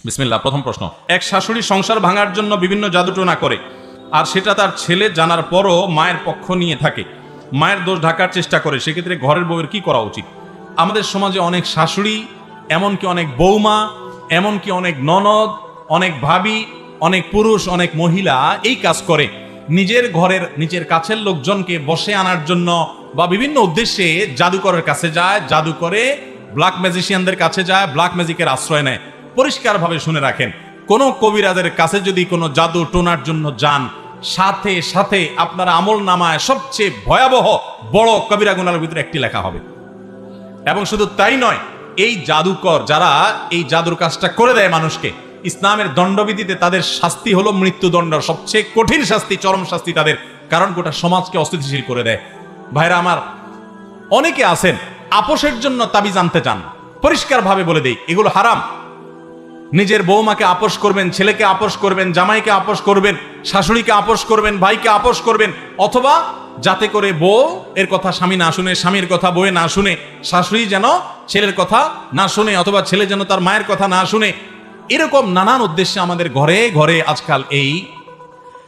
বিসমিল্লাহ। প্রথম প্রশ্ন, এক শাশুড়ি সংসার ভাঙার জন্য বিভিন্ন জাদুটোনা করে, আর সেটা তার ছেলে জানার পরও মায়ের পক্ষ নিয়ে থাকে, মায়ের দোষ ঢাকার চেষ্টা করে, সেক্ষেত্রে ঘরের বউয়ের কি করা উচিত? আমাদের সমাজে অনেক শাশুড়ি, এমনকি অনেক বৌমা, এমনকি অনেক ননদ, অনেক ভাবি, অনেক পুরুষ, অনেক মহিলা এই কাজ করে। নিজের ঘরের নিজের কাছের লোকজনকে বসে আনার জন্য বা বিভিন্ন উদ্দেশ্যে জাদুকরের কাছে যায়, জাদু করে, ব্ল্যাক ম্যাজিশিয়ানদের কাছে যায়, ব্ল্যাক ম্যাজিকের আশ্রয় নেয়। পরিষ্কারভাবে শুনে রাখেন, কোন কবিরাজের কাছে যদি কোনো জাদু টোনার জন্য যান, সাথে সাথে আপনার আমল নামায় সবচেয়ে ভয়াবহ বড় কবিরা গুনাহের ভিতরে একটি লেখা হবে। এবং শুধু তাই নয়, এই জাদুকর যারা এই জাদুর কাজটা করে দেয় মানুষকে, ইসলামের দণ্ডবিধিতে তাদের শাস্তি হলো মৃত্যুদণ্ড, সবচেয়ে কঠিন শাস্তি, চরম শাস্তি তাদের, কারণ গোটা সমাজকে অস্থিতিশীল করে দেয়। ভাইরা আমার, অনেকে আছেন আপোষের জন্য তাবিজ আনতে চান। পরিষ্কারভাবে বলে দেই, এগুলো হারাম। নিজের বৌমাকে আপোষ করবেন, ছেলেকে আপোষ করবেন, জামাইকে আপোষ করবেন, শাশুড়িকে আপোষ করবেন, ভাইকে আপোষ করবেন, অথবা যাতে করে বউ এর কথা স্বামী না শুনে, স্বামীর কথা বউয়ে না শুনে, শাশুড়ি যেন ছেলের কথা না শুনে, অথবা ছেলে যেন তার মায়ের কথা না শুনে। এরকম নানান উদ্দেশ্যে আমাদের ঘরে ঘরে আজকাল এই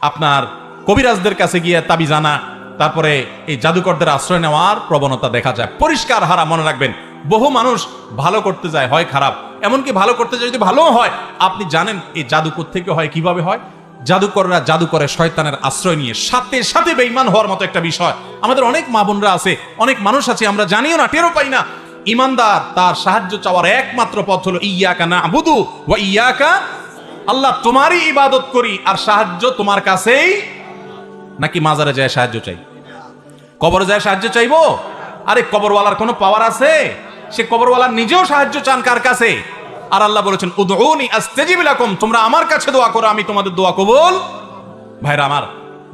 আপনার কবিরাজদের কাছে গিয়ে তাবিজ আনা, তারপরে এই জাদুকরদের আশ্রয় নেওয়ার প্রবণতা দেখা যায়। পরিষ্কার হারাম। মনে রাখবেন, বহু মানুষ ভালো করতে যায়, হয় খারাপ, এমনকি ভালো করতে যায় যদি ভালো হয়, আপনি জানেন এই জাদু থেকে হয়, কিভাবে হয়? জাদুকররা জাদু করে শয়তানের আশ্রয় নিয়ে, সাথে সাথে বেঈমান হওয়ার মতো একটা বিষয়। আমাদের অনেক মা বোনরা আছে, অনেক মানুষ আছে, আমরা জানিও না, টেরও পাই না। ইমানদার তার সাহায্য চাওয়ার একমাত্র পথ হলো ইয়াকা না'বুদু ওয়া ইয়াকা, আল্লাহ তোমারই ইবাদত করি আর সাহায্য তোমার কাছেই। নাকি মাজারে যায় সাহায্য চাই, কবরে যায় সাহায্য চাইবো? আরে কবরওয়ালার কোনো পাওয়ার আছে? সে কবরওয়ালার নিজেও সাহায্য চান কার কাছে? আর আল্লাহ বলেছেন উদউনি আস্তাজিব লাকুম, তোমরা আমার কাছে দোয়া করো, আমি তোমাদের দোয়া কবুল। ভাইরা আমার,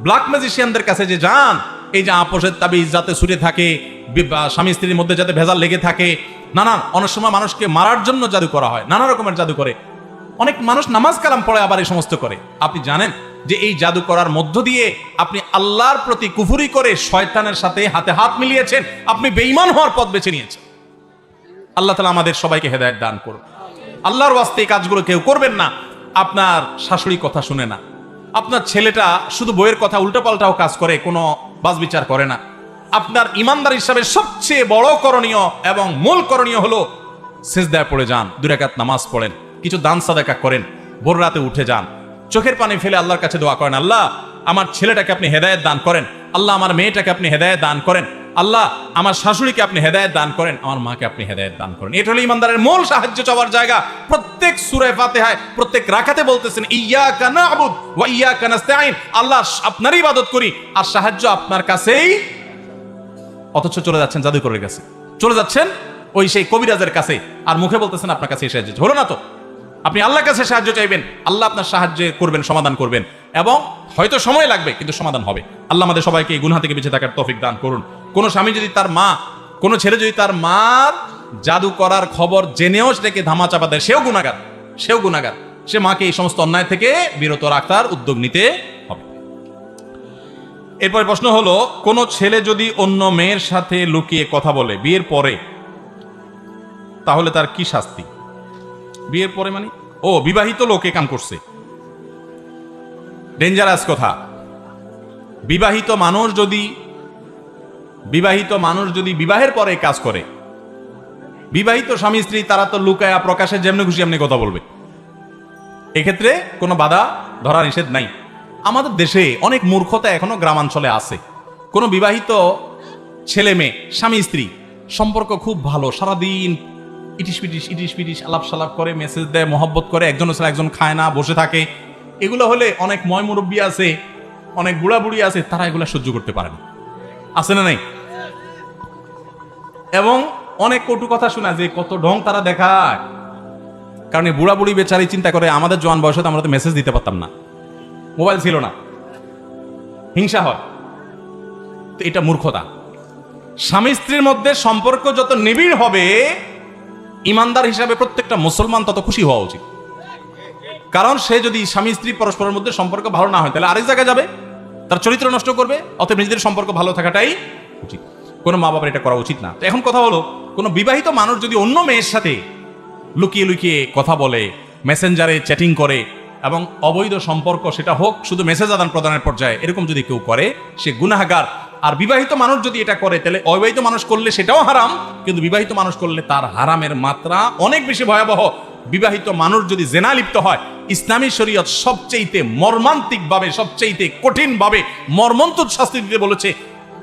ব্ল্যাক ম্যাজিশিয়ানদের কাছে যে যান, এই যে আপোষের তাবিজ যাতে ছুটে থাকে, স্বামী স্ত্রীর মধ্যে যাতে ভেজাল লেগে থাকে, নানান, অনেক সময় মানুষকে মারার জন্য জাদু করা হয়, নানা রকমের জাদু করে। অনেক মানুষ নামাজ কালাম পড়ে আবার এই সমস্ত করে। আপনি জানেন যে এই জাদু করার মধ্য দিয়ে আপনি আল্লাহর প্রতি কুফরি করে শয়তানের সাথে হাতে হাত মিলিয়েছেন, আপনি বেঈমান হওয়ার পথ বেছে নিয়েছেন। আল্লাহ তাআলা আমাদের সবাইকে হেদায়েত দান করুন। আল্লাহর ওয়াস্তে এই কাজগুলো কেউ করবেন না। আপনার শাশুড়ি কথা শুনে না, আপনার ছেলেটা শুধু বইয়ের কথা উল্টোপাল্টাও কাজ করে, কোনো বাছবিচার করে না। আপনার ইমানদার হিসাবে সবচেয়ে বড় করণীয় এবং মূল করণীয় হলো সিজদায় পড়ে যান, 2 রাকাত নামাজ পড়েন, কিছু দান সাদাকা করেন, ভোর রাতে উঠে যান, চোখের পানি ফেলে আল্লাহর কাছে দোয়া করেন, আল্লাহ আমার ছেলেটাকে আপনি হেদায়েত দান করেন, আল্লাহ আমার মেয়েটাকে আপনি হেদায়েত দান করেন, আল্লাহ আমার শাশুড়িকে আপনি হেদায়েত দান করেন, আমার মাকে আপনি হেদায়েত দান করেন। এটা হলো ইমানদারের মূল সাহায্য চাওয়ার জায়গা। প্রত্যেক সূরা ফাতিহায় প্রত্যেক রাকাতে বলতেছেন ইয়্যাকা না'বুদু ওয়া ইয়্যাকা নাস্তাঈন, আল্লাহ আপনারই ইবাদত করি আর সাহায্য আপনার কাছেই। অথচ চলে যাচ্ছেন জাদুকরের কাছে, চলে যাচ্ছেন ওই সেই কবিরাজের কাছে, আর মুখে বলতেছেন আপনার কাছে সাহায্য হলো না। তো আপনি আল্লাহর কাছে সাহায্য চাইবেন, আল্লাহ আপনার সাহায্য করবেন, সমাধান করবেন, এবং হয়তো সময় লাগবে কিন্তু সমাধান হবে। আল্লাহ আমাদের সবাইকে এই গুনাহ থেকে বেঁচে থাকার তৌফিক দান করুন। কোন স্বামী যদি তার মা, কোন ছেলে যদি তার মার জাদু করার খবর জেনেও সেটাকে ধামাচাপা দেয়, সেও গুনাহগার, সেও গুনাহগার। সে মাকে এই সমস্ত অন্যায় থেকে বিরত রাখার উদ্যোগ নিতে হবে। এরপর প্রশ্ন হলো, কোন ছেলে যদি অন্য মেয়ের সাথে লুকিয়ে কথা বলে বিয়ের পরে, তাহলে তার কি শাস্তি? বিয়ের পরে মানে বিবাহিত লোকে কাম করছে, ডেঞ্জারাস কথা। বিবাহিত মানুষ যদি বিবাহের পরে কাজ করে, বিবাহিত স্বামী স্ত্রী তারা তো লুকায়া প্রকাশে যেমনি খুশি এমনি কথা বলবে, এক্ষেত্রে কোনো বাধা ধরা নিষেধ নাই। আমাদের দেশে অনেক মূর্খতা এখনো গ্রামাঞ্চলে আছে। কোনো বিবাহিত ছেলে মেয়ে, স্বামী স্ত্রী সম্পর্ক খুব ভালো, সারাদিন ইটিস পিটিস আলাপ সালাপ করে, মেসেজ দেয়, মহব্বত করে, একজন ছাড়া একজন খায় না, বসে থাকে। এগুলো হলে অনেক ময় মুরব্বী আছে, অনেক বুড়া বুড়ি আছে, তারা এগুলো সহ্য করতে পারে না, আছে না নাই? এবং অনেক কটু কথা শোনা যে কত ঢং তারা দেখায়। কারণ এই বুড়া বুড়ি বেচারি চিন্তা করে আমাদের জোয়ান বয়সে তো আমরা তো মেসেজ দিতে পারতাম না, মোবাইল ছিল না, হিংসা হয়। তো এটা মূর্খতা। স্বামী স্ত্রীর মধ্যে সম্পর্ক যত নিবিড় হবে, ইমানদার হিসাবে প্রত্যেকটা মুসলমান তত খুশি হওয়া উচিত। কারণ সে যদি স্বামী স্ত্রী পরস্পরের মধ্যে সম্পর্ক ভালো না হয়, তাহলে আরেক জায়গায় যাবে, তার চরিত্র নষ্ট করবে। অতএব নিজেদের সম্পর্ক ভালো থাকাটাই উচিত, কোনো মা বাবার এটা করা উচিত না। তো এখন কথা হলো, কোনো বিবাহিত মানুষ যদি অন্য মেয়ের সাথে লুকিয়ে লুকিয়ে কথা বলে, মেসেঞ্জারে চ্যাটিং করে এবং অবৈধ সম্পর্ক, সেটা হোক শুধু মেসেজ আদান প্রদানের পর্যায়ে, এরকম যদি কেউ করে সে গুনাহগার। আর বিবাহিত মানুষ যদি এটা করে তাহলে অবিবাহিত মানুষ করলে সেটাও হারাম, কিন্তু বিবাহিত মানুষ করলে তার হারামের মাত্রা অনেক বেশি ভয়াবহ। বিবাহিত মানুষ যদি জেনা লিপ্ত হয়, ইসলামী শরীয়ত সবচেয়ে মর্মান্তিকভাবে, সবচেয়ে কঠিনভাবে মর্মন্তুদ শাস্তি দিতে বলেছে।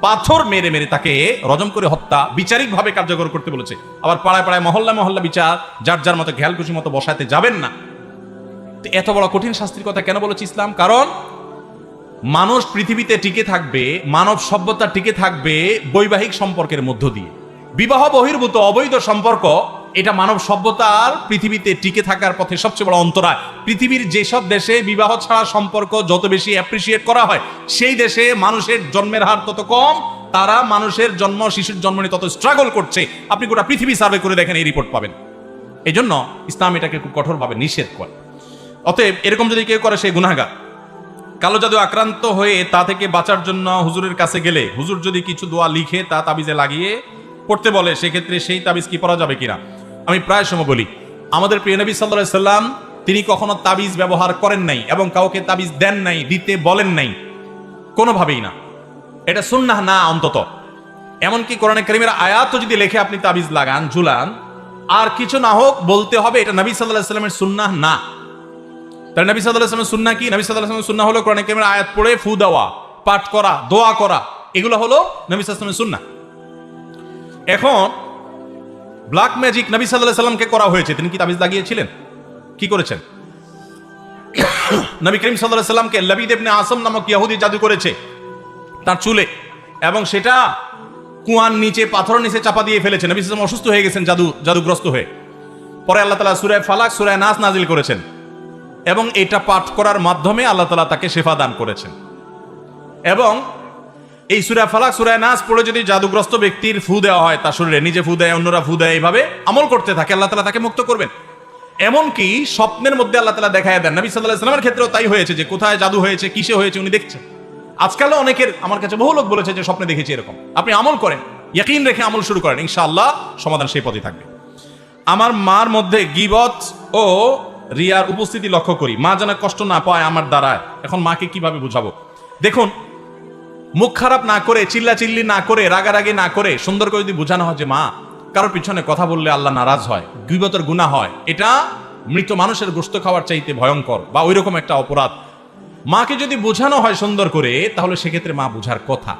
পাথর মেরে মেরে তাকে রজম করে হত্যা বিচারিকভাবে কার্যকর করতে বলেছে। আবার পাড়ায় পাড়ায় মহল্লা মহল্লা বিচার যার যার মতো ঘেয়াল খুশি মতো বসাতে যাবেন না। এত বড় কঠিন শাস্তির কথা কেন বলেছে ইসলাম? কারণ মানুষ পৃথিবীতে টিকে থাকবে, মানব সভ্যতা টিকে থাকবে বৈবাহিক সম্পর্কের মধ্য দিয়ে। বিবাহ বহির্ভূত অবৈধ সম্পর্ক, এটা মানব সভ্যতার পৃথিবীতে টিকে থাকার পথে সবচেয়ে বড় অন্তরায়। পৃথিবীর যেসব দেশে বিবাহ ছাড়া সম্পর্ক যত বেশি অ্যাপ্রিসিয়েট করা হয়, সেই দেশে মানুষের জন্মের হার তত কম, তারা মানুষের জন্ম, শিশুর জন্ম নিয়ে তত স্ট্রাগল করছে। আপনি গোটা পৃথিবী সার্ভে করে দেখেন, এই রিপোর্ট পাবেন। এই জন্য ইসলাম এটাকে খুব কঠোরভাবে নিষেধ করে। অতএব এরকম যদি কেউ করে সে গুনাহগার। কালো জাদু আক্রান্ত হয়ে তা থেকে বাঁচার জন্য হুজুরের কাছে গেলে হুজুর যদি কিছু দোয়া লিখে তা তাবিজে লাগিয়ে পড়তে বলে, সেক্ষেত্রে সেই তাবিজ কি পড়া যাবে কিনা? আমি প্রায় সময় বলি, আমাদের প্রিয় নবী সাল্লাল্লাহু আলাইহি সাল্লাম তিনি কখনো তাবিজ ব্যবহার করেন নাই এবং কাউকে তাবিজ দেন নাই, দিতে বলেন নাই, কোনোভাবেই না। এটা সুন্নাহ না অন্তত। এমনকি কোরআনে কারীমের আয়াতও যদি লেখে আপনি তাবিজ লাগান, ঝুলান, আর কিছু না হোক বলতে হবে এটা নবী সাল্লাল্লাহু আলাইহি সাল্লামের সুন্নাহ না। তাহলে নবী সাল্লাল্লাহু আলাইহি ওয়াসাল্লামের সুন্নাহ কি? নবী সাল্লাল্লাহু আলাইহি ওয়াসাল্লামের সুন্নাহ হলো কোরআনে কারীমের আয়াত পড়ে ফু দেওয়া, পাঠ করা, দোয়া করা, এগুলো হলো নবী সাল্লাল্লাহু আলাইহি ওয়াসাল্লামের সুন্নাহ। এখন ব্ল্যাক ম্যাজিক নবী সাল্লাল্লাহু আলাইহি ওয়াসাল্লামকে করা হয়েছে, তিনি কি তাবিজ লাগিয়েছিলেন? কি করেছেন? নবী করিম সাল্লাল্লাহু আলাইহি ওয়াসাল্লামকে লাবিদ ইবনে আসম নামক ইহুদি জাদু করেছে তার চুলে, এবং সেটা কুয়ার নিচে, পাথরের নিচে চাপা দিয়ে ফেলেছে। নবী সাল্লাল্লাহু আলাইহি ওয়াসাল্লাম অসুস্থ হয়ে গেছেন জাদুগ্রস্ত হয়ে। পরে আল্লাহ তাআলা সূরা ফালাক, সূরা নাস নাজিল করেছেন এবং এটা পাঠ করার মাধ্যমে আল্লাহ তাআলা তাকে শিফা দান করেছেন। এবং এই সূরা ফালাক, সূরা নাস পড়ে যদি জাদুগ্রস্ত ব্যক্তির ফু দেওয়া হয়, তার শরীরে নিজে ফু দেয়, অন্যরা ফু দেয়, এইভাবে আমল করতে থাকে, আল্লাহ তাআলা তাকে মুক্ত করবেন। এমনকি স্বপ্নের মধ্যে আল্লাহ তাআলা দেখায় দেন। নবী সাল্লাল্লাহু আলাইহি ওয়াসাল্লামের ক্ষেত্রেও তাই হয়েছে যে কোথায় জাদু হয়েছে, কিসে হয়েছে উনি দেখছেন। আজকালও অনেকের, আমার কাছে বহু লোক বলেছে যে স্বপ্নে দেখেছি এরকম। আপনি আমল করেন, ইয়াকিন রেখে আমল শুরু করেন, ইনশাআল্লাহ সমাধান সেই পথে থাকবে। আমার মার মধ্যে গীবত ও রিয়ার উপস্থিতি লক্ষ্য করি, মা যেন কষ্ট না পায় আমার দ্বারায়। এখন মাকে কিভাবে বুঝাবো? দেখুন, মুখ খারাপ না করে, চিল্লাচিল্লি না করে, রাগারাগি না করে সুন্দর করে যদি বোঝানো হয় যে মা, কারোর পিছনে কথা বললে আল্লাহ নারাজ হয়, গীবতের গুনাহ হয়, এটা মৃত মানুষের গোশত খাওয়ার চাইতে ভয়ঙ্কর বা ওইরকম একটা অপরাধ। মাকে যদি বোঝানো হয় সুন্দর করে, তাহলে সেক্ষেত্রে মা বুঝার কথা।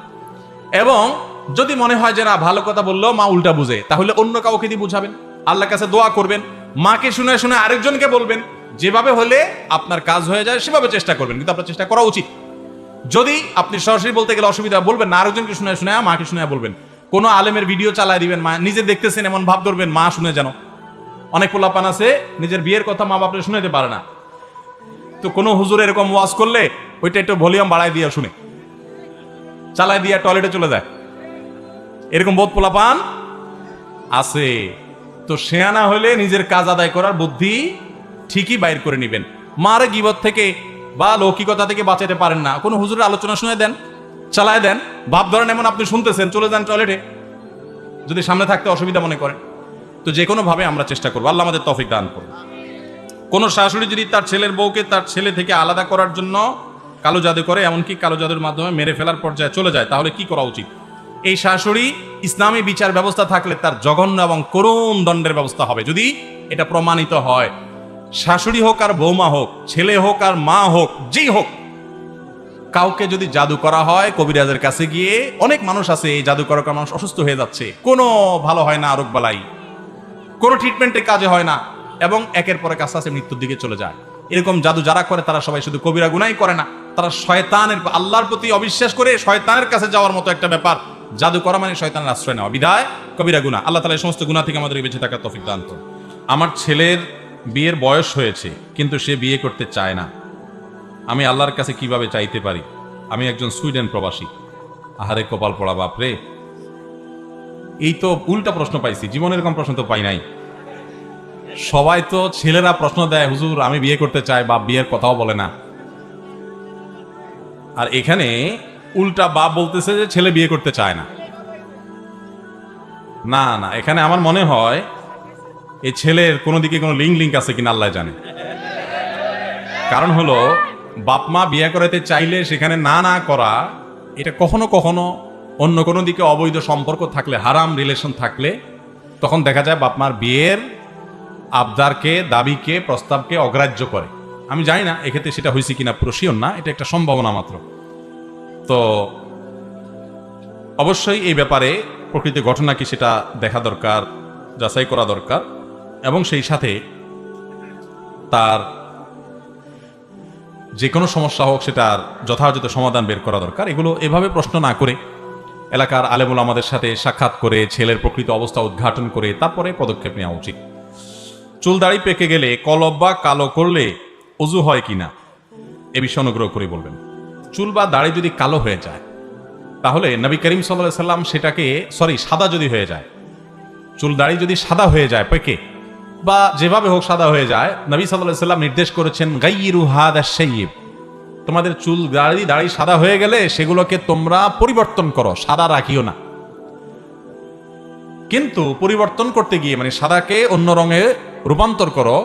এবং যদি মনে হয় যে না, ভালো কথা বললেও মা উল্টা বুঝে, তাহলে অন্য কাউকে দিয়ে বুঝাবেন, আল্লাহর কাছে দোয়া করবেন, মাকে শুনে শুনে আরেকজনকে বলবেন। যেভাবে হলে আপনার কাজ হয়ে যায় সেভাবে চেষ্টা করবেন, কিন্তু আপনার চেষ্টা করা উচিত। যদি আপনি সরাসরি বলতে গেলে অসুবিধা, বলবেন না, আরেকজনকে শুনে শুনে, মাকে শুনে বলবেন। কোনো আলেমের ভিডিও চালায় দিবেন, মা নিজে দেখতেছেন এমন ভাব ধরবেন, মা শুনে যেন। অনেক পোলাপান আছে নিজের বিয়ের কথা মা বাপরে শুনাইতে পারে না, তো কোনো হুজুর এরকম ওয়াজ করলে ওইটা একটু ভলিউম বাড়ায় দিয়া শুনে, চালায় দিয়া টয়লেটে চলে যায়। এরকম বহুত পোলাপান আছে। তো শেয়ানা হলে নিজের কাজ আদায় করার বুদ্ধি ঠিকই বাইর করে নিবেন। মারে গীবত থেকে বা লৌকিকতা থেকে বাঁচাতে পারেন না, কোনো হুজুরের আলোচনা শুনে দেন, চালায় দেন, ভাব ধরেন এমন আপনি শুনতেছেন, চলে যান টয়লেটে, যদি সামনে থাকতে অসুবিধা মনে করেন। তো যে কোনো ভাবে আমরা চেষ্টা করবো, আল্লাহ আমাদের তৌফিক দান করুন। কোনো শাশুড়ি যদি তার ছেলের বউকে তার ছেলে থেকে আলাদা করার জন্য কালো জাদু করে, এমনকি কালো জাদুর মাধ্যমে মেরে ফেলার পর্যায়ে চলে যায়, তাহলে কি করা উচিত? এই শাশুড়ি, ইসলামী বিচার ব্যবস্থা থাকলে তার জঘন্য এবং করুণ দণ্ডের ব্যবস্থা হবে যদি এটা প্রমাণিত হয়। শাশুড়ি হোক আর বৌমা হোক, ছেলে হোক আর মা হোক, যেই হোক, কাউকে যদি জাদু করা হয় কবিরাজের কাছে গিয়ে, অনেক মানুষ আছে এই জাদু করার কারণে মানুষ অসুস্থ হয়ে যাচ্ছে, কোনো ভালো হয় না, রোগ বালাই, কোনো ট্রিটমেন্টের কাজে হয় না, এবং একের পরে কাছে আছে মৃত্যুর দিকে চলে যায়। এরকম জাদু যারা করে তারা সবাই শুধু কবিরা গুনাই করে না, তারা শয়তানের, আল্লাহর প্রতি অবিশ্বাস করে শয়তানের কাছে যাওয়ার মতো একটা ব্যাপার। জাদু করা মানে শয়তানের আশ্রয় নেওয়া, বিধায় কবিরা গুনাহ। আল্লাহ তাআলা এই সমস্ত গুনাহ থেকে আমাদের বেঁচে থাকার তৌফিক দান করুন। আমার ছেলের বিয়ের বয়স হয়েছে কিন্তু সে বিয়ে করতে চায় না, আমি আল্লাহর কাছে কিভাবে চাইতে পারি? আমি একজন সুইডেন প্রবাসী। আহারে কপাল পড়া, বাপরে, এই তো উল্টা প্রশ্ন পাইছি, জীবনের এরকম প্রশ্ন তো পাই নাই। সবাই তো ছেলেরা প্রশ্ন দেয়, হুজুর আমি বিয়ে করতে চাই, বাপ বিয়ের কথাও বলে না। আর এখানে উল্টা বাপ বলতেছে যে ছেলে বিয়ে করতে চায় না। না না, এখানে আমার মনে হয় এই ছেলের কোনো দিকে কোনো লিঙ্ক আছে কিনা আল্লাহ জানে। কারণ হলো বাপ মা বিয়ে করাতে চাইলে সেখানে না না করা, এটা কখনো কখনো অন্য কোনো দিকে অবৈধ সম্পর্ক থাকলে, হারাম রিলেশন থাকলে, তখন দেখা যায় বাপ মার বিয়ের আবদারকে, দাবিকে, প্রস্তাবকে অগ্রাহ্য করে। আমি জানি না এক্ষেত্রে সেটা হয়েছে কিনা, পুরো শিওর না, এটা একটা সম্ভাবনা মাত্র। তো অবশ্যই এই ব্যাপারে প্রকৃত ঘটনা কি সেটা দেখা দরকার, যাচাই করা দরকার, এবং সেই সাথে তার যে কোনো সমস্যা হোক সেটার যথাযথ সমাধান বের করা দরকার। এগুলো এভাবে প্রশ্ন না করে এলাকার আলেমুল আমাদের সাথে সাক্ষাৎ করে ছেলের প্রকৃত অবস্থা উদ্ঘাটন করে তারপরে পদক্ষেপ নেওয়া উচিত। চুল দাড়ি পেকে গেলে কলব বা কালো করলে অজু হয় কিনা এ বিষয়ে অনুগ্রহ করে বলবেন। চুল বা দাড়ি যদি কালো হয়ে যায় তাহলে নবী করিম সাল্লাল্লাহু আলাইহি সাল্লাম সেটাকে, সাদা যদি হয়ে যায়, চুল দাড়ি যদি সাদা হয়ে যায় পেকে বা যেভাবে হোক সাদা হয়ে যায়, নবী সাল্লাল্লাহু আলাইহি সাল্লাম নির্দেশ করেছেন গাইয়িরু হাদা শাইয়িব, তোমাদের চুল দাড়ি সাদা হয়ে গেলে সেগুলোকে তোমরা পরিবর্তন করো, সাদা রাখিও না। কিন্তু পরিবর্তন করতে গিয়ে, মানে সাদাকে অন্য রঙে রূপান্তর করো,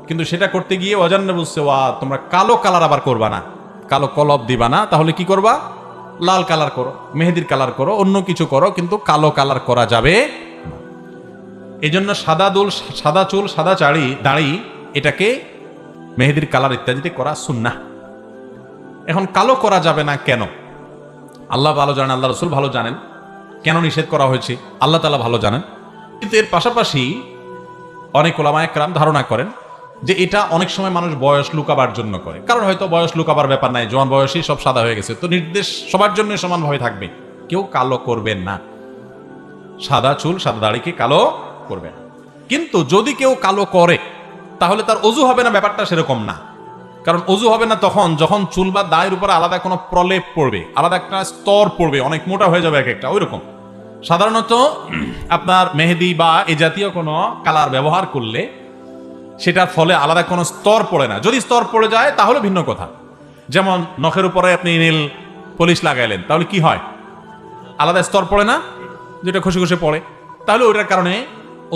কিন্তু সেটা করতে গিয়ে অজান্নে বুঝছে তোমরা কালো কালার আবার করবা না, কালো কলব দিবা না, তাহলে কি করবা? লাল কালার করো, মেহেদির কালার করো, অন্য কিছু করো, কিন্তু কালো কালার করা যাবে না। এই জন্য সাদা চুল, সাদা দাড়ি এটাকে মেহেদির কালার ইত্যাদিতে করা সুন্নাহ। এখন কালো করা যাবে না কেন? আল্লাহ ভালো জানেন, আল্লাহ রসুল ভালো জানেন কেন নিষেধ করা হয়েছে, আল্লাহ তাআলা ভালো জানেন। কিন্তু এর পাশাপাশি অনেক ওলামায়ে কেরাম ধারণা করেন যে এটা অনেক সময় মানুষ বয়স লুকাবার জন্য করে, কারণ হয়তো বয়স লুকাবার ব্যাপার নাই, জোয়ান বয়সেই সব সাদা হয়ে গেছে, তো নির্দেশ সবার জন্য সমানভাবে থাকবে, কেউ কালো করবেন না, সাদা চুল সাদা দাড়িকে কালো করবে না। কিন্তু যদি কেউ কালো করে তাহলে তার অজু হবে না, ব্যাপারটা সেরকম না। কারণ অজু হবে না তখন যখন চুল বা দাড়ির উপরে আলাদা কোনো প্রলেপ পড়বে, আলাদা একটা স্তর পড়বে, অনেক মোটা হয়ে যাবে এক একটা, ওই রকম। সাধারণত আপনার মেহেদি বা এ জাতীয় কোনো কালার ব্যবহার করলে সেটার ফলে আলাদা কোনো স্তর পড়ে না। যদি স্তর পড়ে যায় তাহলে ভিন্ন কথা। যেমন নখের উপরে আপনি নীল পলিশ লাগাইলেন, তাহলে কি হয়? আলাদা স্তর পড়ে না, যেটা খসে খসে পড়ে, তাহলে ওইটার কারণে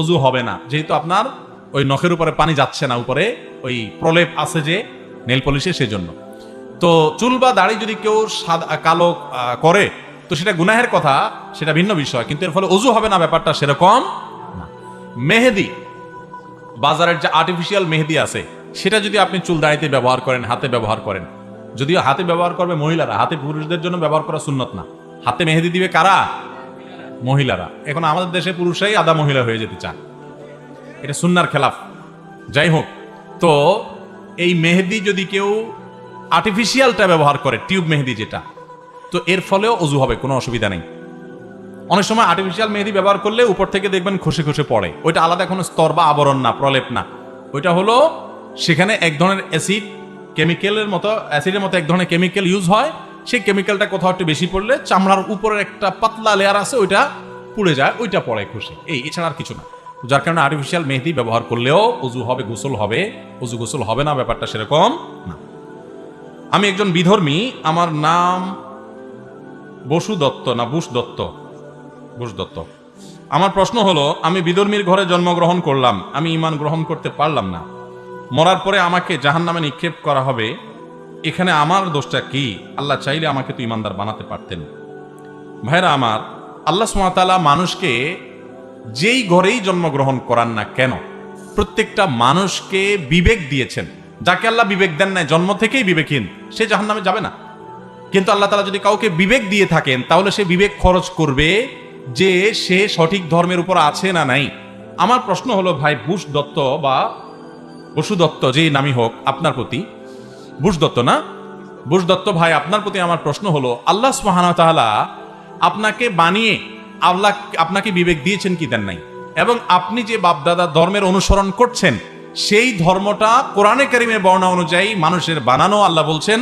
অজু হবে না, যেহেতু আপনার ওই নখের উপরে পানি যাচ্ছে না, উপরে ওই প্রলেপ আছে যে নেল পলিশে, সেজন্য। তো চুল বা দাড়ি যদি কেউ কালো করে তো সেটা গুনাহের কথা, সেটা ভিন্ন বিষয়, কিন্তু এর ফলে অজু হবে না, ব্যাপারটা সেরকম না। মেহেদি, বাজারের যে আর্টিফিশিয়াল মেহেদি আছে সেটা যদি আপনি চুল দাড়িতে ব্যবহার করেন, হাতে ব্যবহার করেন, যদিও হাতে ব্যবহার করবে মহিলারা, হাতে পুরুষদের জন্য ব্যবহার করা সুন্নত না। হাতে মেহেদি দিবে কারা? মহিলারা। এখন আমাদের দেশে পুরুষরাই আদা মহিলা হয়ে যেতে চান, এটা সুন্নার খেলাফ। যাই হোক, তো এই মেহেদি যদি কেউ আর্টিফিশিয়ালটা ব্যবহার করে, টিউব মেহেদি যেটা, তো এর ফলেও অজু হবে, কোনো অসুবিধা নেই। অনেক সময় আর্টিফিশিয়াল মেহেদি ব্যবহার করলে উপর থেকে দেখবেন খসে খসে পড়ে, ওইটা আলাদা কোনো স্তর বা আবরণ না, প্রলেপ না, ওইটা হলো সেখানে এক ধরনের অ্যাসিডের মতো এক ধরনের কেমিক্যাল ইউজ হয়, সেই কেমিক্যালটা কোথাও একটু বেশি পড়লে চামড়ার উপরের একটা পাতলা লেয়ার আছে ওইটা পুড়ে যায়, ওইটা পড়ে খসে, এছাড়া আর কিছু না। যার কারণে আর্টিফিশিয়াল মেহেদি ব্যবহার করলেও অজু হবে, গোসল হবে, অজু গোসল হবে না, ব্যাপারটা সেরকম না। আমি একজন বিধর্মী, আমার নাম বসু দত্ত না বুশ দত্ত, বুশ দত্ত। আমার প্রশ্ন হলো, আমি বিধর্মীর ঘরে জন্মগ্রহণ করলাম, আমি ঈমান গ্রহণ করতে পারলাম না, মরার পরে আমাকে জাহান্নামে নিক্ষেপ করা হবে, এখানে আমার দোষটা কি? আল্লাহ চাইলে আমাকে তো ঈমানদার বানাতে পারতেন। ভাইরা আমার, আল্লাহ সুবহানাহু ওয়া তাআলা মানুষকে যেই ঘরেই জন্মগ্রহণ করান না কেন, প্রত্যেকটা মানুষকে বিবেক দিয়েছেন। যাকে আল্লাহ বিবেক দেন নাই, জন্ম থেকেই বিবেকহীন, সে জাহান্নামে যাবে না। কিন্তু আল্লাহ তাআলা যদি কাউকে বিবেক দিয়ে থাকেন তাহলে সে বিবেক খরচ করবে যে সে সঠিক ধর্মের উপর আছে না নাই। আমার প্রশ্ন হলো ভাই বুশ দত্ত বা বসু দত্ত, যে নামই হোক আপনার প্রতি, বুশ দত্ত না, বুশ দত্ত ভাই, আপনার প্রতি আমার প্রশ্ন হলো, আল্লাহ সুবহানাহু ওয়া তাআলা আপনাকে বানিয়ে আল্লাহ আপনাকে বিবেক দিয়েছেন কি দেন নাই? এবং আপনি যে বাপদাদা ধর্মের অনুসরণ করছেন সেই ধর্মটা কোরআনে কারিমের বর্ণনা অনুযায়ী মানুষের বানানো। আল্লাহ বলছেন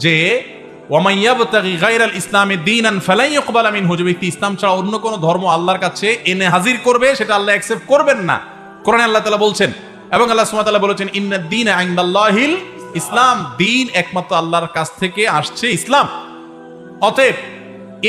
যে ওয়ামাইয়াবতাগি গায়রাল ইসলামি দীনান ফালাই ইউকবালা মিনহু, যে ব্যক্তি ইসলাম ছাড়া অন্য কোনো ধর্ম আল্লাহর কাছে এনে হাজির করবে সেটা আল্লাহ অ্যাকসেপ্ট করবেন না, কোরআনে আল্লাহ তাআলা বলছেন। এবং আল্লাহ সুবহানাহু ওয়া তাআলা বলেছেন ইন্নাদ দীনা ইনদাল্লাহিল ইসলাম, দিন একমাত্র আল্লাহর কাছ থেকে আসছে ইসলাম। অতএব